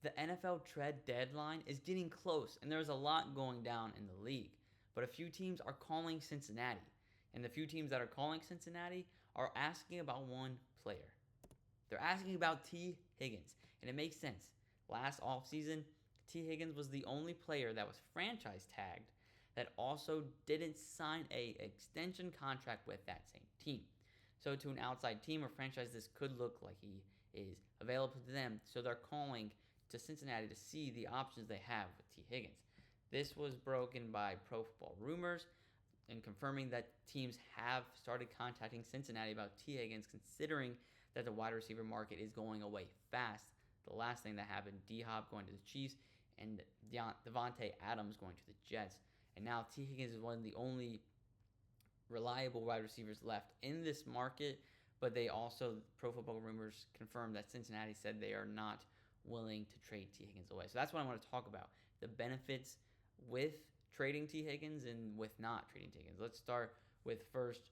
The NFL trade deadline is getting close, and there's a lot going down in the league. But a few teams are calling Cincinnati, and the few teams that are calling Cincinnati are asking about one player. They're asking about Tee Higgins, and it makes sense. Last offseason, Tee Higgins was the only player that was franchise tagged that also didn't sign a extension contract with that same team. So to an outside team or franchise, this could look like he is available to them. So they're calling to Cincinnati to see the options they have with Tee Higgins. This was broken by Pro Football Rumors and confirming that teams have started contacting Cincinnati about Tee Higgins, considering that the wide receiver market is going away fast. The last thing that happened, D-Hop going to the Chiefs and Devontae Adams going to the Jets. And now Tee Higgins is one of the only reliable wide receivers left in this market, but they also, Pro Football Rumors, confirmed that Cincinnati said they are not willing to trade Tee Higgins away. So that's what I want to talk about, the benefits with trading Tee Higgins and with not trading Tee Higgins. Let's start with first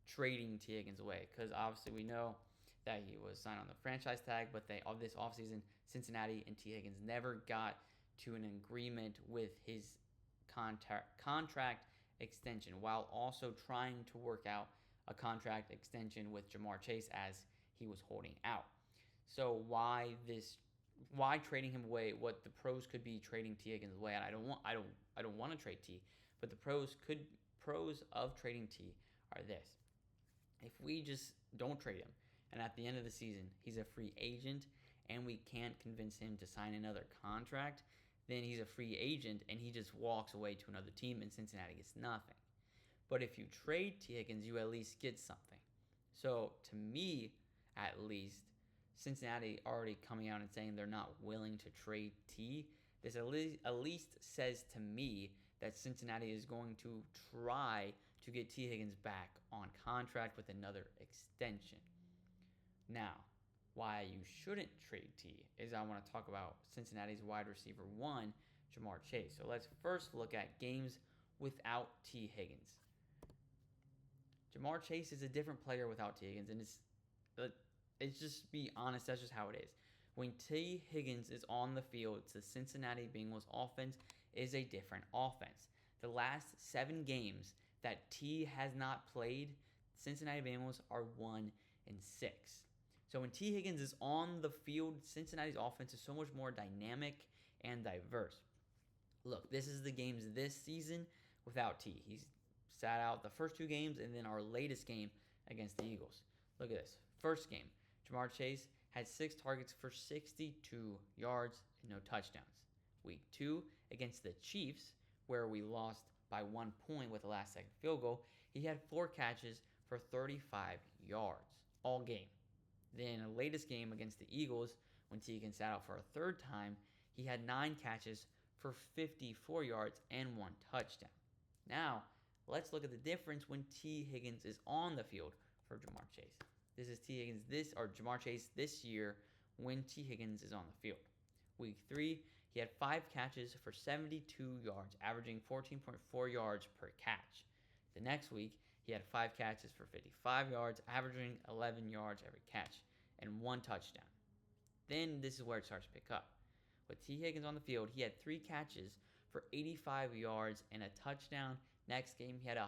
trading Tee Higgins away, because obviously we know that he was signed on the franchise tag, but this offseason, Cincinnati and Tee Higgins never got to an agreement with his contract extension, while also trying to work out a contract extension with Ja'Marr Chase as he was holding out. So why trading him away? What the pros could be trading Tee Higgins away, and I don't want to trade T, but the pros of trading T are this: if we just don't trade him, and at the end of the season he's a free agent, and we can't convince him to sign another contract, then he's a free agent and he just walks away to another team and Cincinnati gets nothing. But if you trade Tee Higgins, you at least get something. So to me, at least, Cincinnati already coming out and saying they're not willing to trade T, this at least says to me that Cincinnati is going to try to get Tee Higgins back on contract with another extension. Now, why you shouldn't trade T is I want to talk about Cincinnati's wide receiver one, Ja'Marr Chase. So let's first look at games without Tee Higgins. Ja'Marr Chase is a different player without Tee Higgins, and it's just be honest, that's just how it is. When Tee Higgins is on the field, the Cincinnati Bengals offense is a different offense. The last 7 games that T has not played, Cincinnati Bengals are 1-6. So when Tee Higgins is on the field, Cincinnati's offense is so much more dynamic and diverse. Look, this is the games this season without T. He's sat out the first 2 games and then our latest game against the Eagles. Look at this. First game, Ja'Marr Chase had 6 targets for 62 yards and no touchdowns. Week 2 against the Chiefs, where we lost by 1 point with the last-second field goal, he had 4 catches for 35 yards all game. Then the latest game against the Eagles, when Tee Higgins sat out for a 3rd time, he had 9 catches for 54 yards and 1 touchdown. Now, let's look at the difference when Tee Higgins is on the field for Ja'Marr Chase. This is Ja'Marr Chase this year when Tee Higgins is on the field. Week 3, he had 5 catches for 72 yards, averaging 14.4 yards per catch. The next week, he had 5 catches for 55 yards, averaging 11 yards every catch, and 1 touchdown. Then this is where it starts to pick up. With Tee Higgins on the field, he had 3 catches for 85 yards and a touchdown. Next game, he had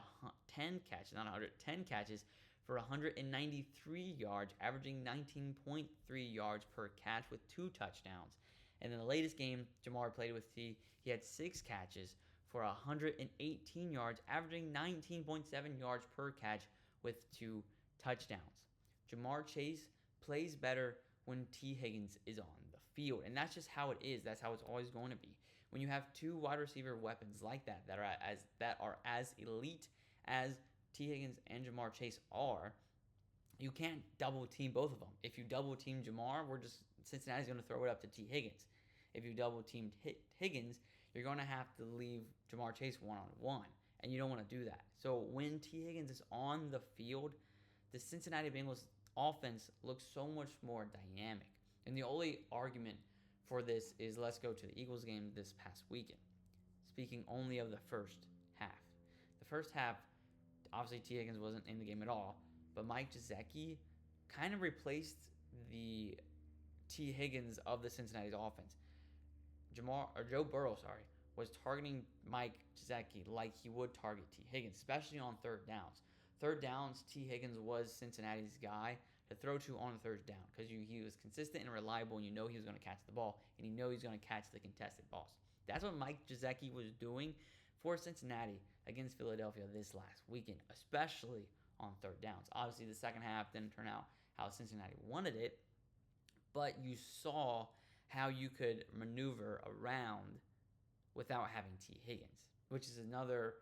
10 catches for 193 yards, averaging 19.3 yards per catch with 2 touchdowns. And in the latest game Ja'Marr played with T, he had 6 catches for 118 yards, averaging 19.7 yards per catch with 2 touchdowns. Ja'Marr Chase plays better when Tee Higgins is on the field, and that's just how it is. That's how it's always going to be. When you have 2 wide receiver weapons like that are as elite as Tee Higgins and Ja'Marr Chase are, you can't double team both of them. If you double team Ja'Marr, Cincinnati's going to throw it up to Tee Higgins. If you double teamed Higgins, you're going to have to leave Ja'Marr Chase one-on-one, and you don't want to do that. So when Tee Higgins is on the field, the Cincinnati Bengals offense looks so much more dynamic. And the only argument for this is let's go to the Eagles game this past weekend. Speaking only of the first half. The first half, obviously Tee Higgins wasn't in the game at all, but Mike Gesicki kind of replaced the Tee Higgins of the Cincinnati's offense. Joe Burrow, was targeting Mike Gesicki like he would target Tee Higgins, especially on third downs. Third downs, Tee Higgins was Cincinnati's guy to throw to on the third down because he was consistent and reliable, and you know he was going to catch the ball, and you know he's going to catch the contested balls. That's what Mike Gesicki was doing for Cincinnati against Philadelphia this last weekend, especially on third downs. Obviously, the second half didn't turn out how Cincinnati wanted it, but you saw how you could maneuver around without having Tee Higgins, which is another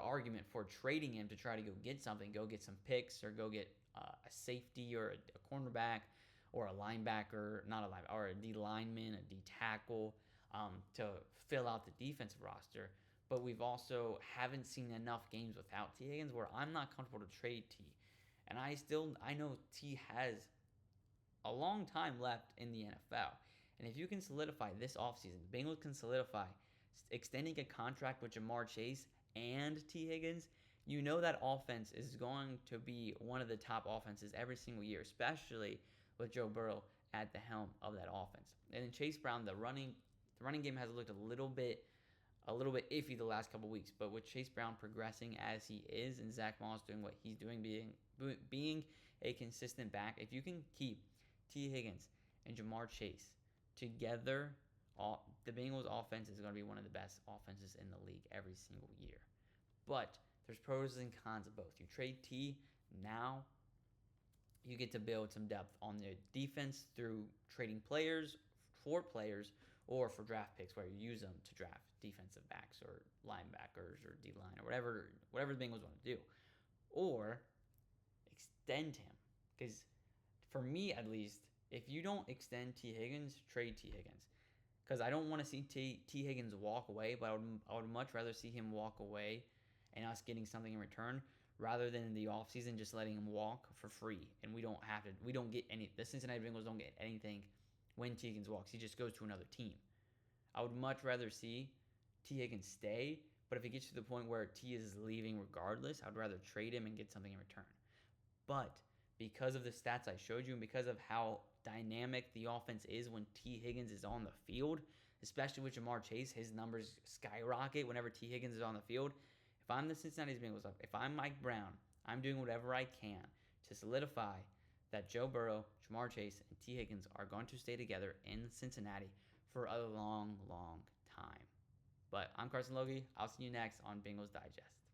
argument for trading him to try to go get something, go get some picks, or go get a safety or a cornerback or a linebacker, not a linebacker, or a D lineman, a D tackle, to fill out the defensive roster. But we've also haven't seen enough games without Tee Higgins where I'm not comfortable to trade T. And I know T has a long time left in the NFL. And if you can solidify this offseason, the Bengals can solidify extending a contract with Jamar Chase and Tee Higgins, you know that offense is going to be one of the top offenses every single year, especially with Joe Burrow at the helm of that offense. And then Chase Brown, the running game has looked a little bit iffy the last couple weeks, but with Chase Brown progressing as he is and Zach Moss doing what he's doing, being a consistent back, if you can keep Tee Higgins and Jamar Chase together, the Bengals offense is going to be one of the best offenses in the league every single year. But there's pros and cons of both. You trade T, now you get to build some depth on the defense through trading players for players or for draft picks where you use them to draft defensive backs or linebackers or D-line or whatever the Bengals want to do. Or extend him. Because for me at least, if you don't extend Tee Higgins, trade Tee Higgins. Because I don't want to see Tee Higgins walk away, but I would much rather see him walk away and us getting something in return rather than in the offseason just letting him walk for free. And we don't get any, the Cincinnati Bengals don't get anything when Tee Higgins walks. He just goes to another team. I would much rather see Tee Higgins stay, but if it gets to the point where T is leaving regardless, I'd rather trade him and get something in return. But because of the stats I showed you and because of how dynamic the offense is when Tee Higgins is on the field, especially with Jamar Chase, his numbers skyrocket whenever Tee Higgins is on the field. If I'm the Cincinnati Bengals, if I'm Mike Brown, I'm doing whatever I can to solidify that Joe Burrow, Jamar Chase, and Tee Higgins are going to stay together in Cincinnati for a long, long time. But I'm Carson Lokey. I'll see you next on Bengals Digest.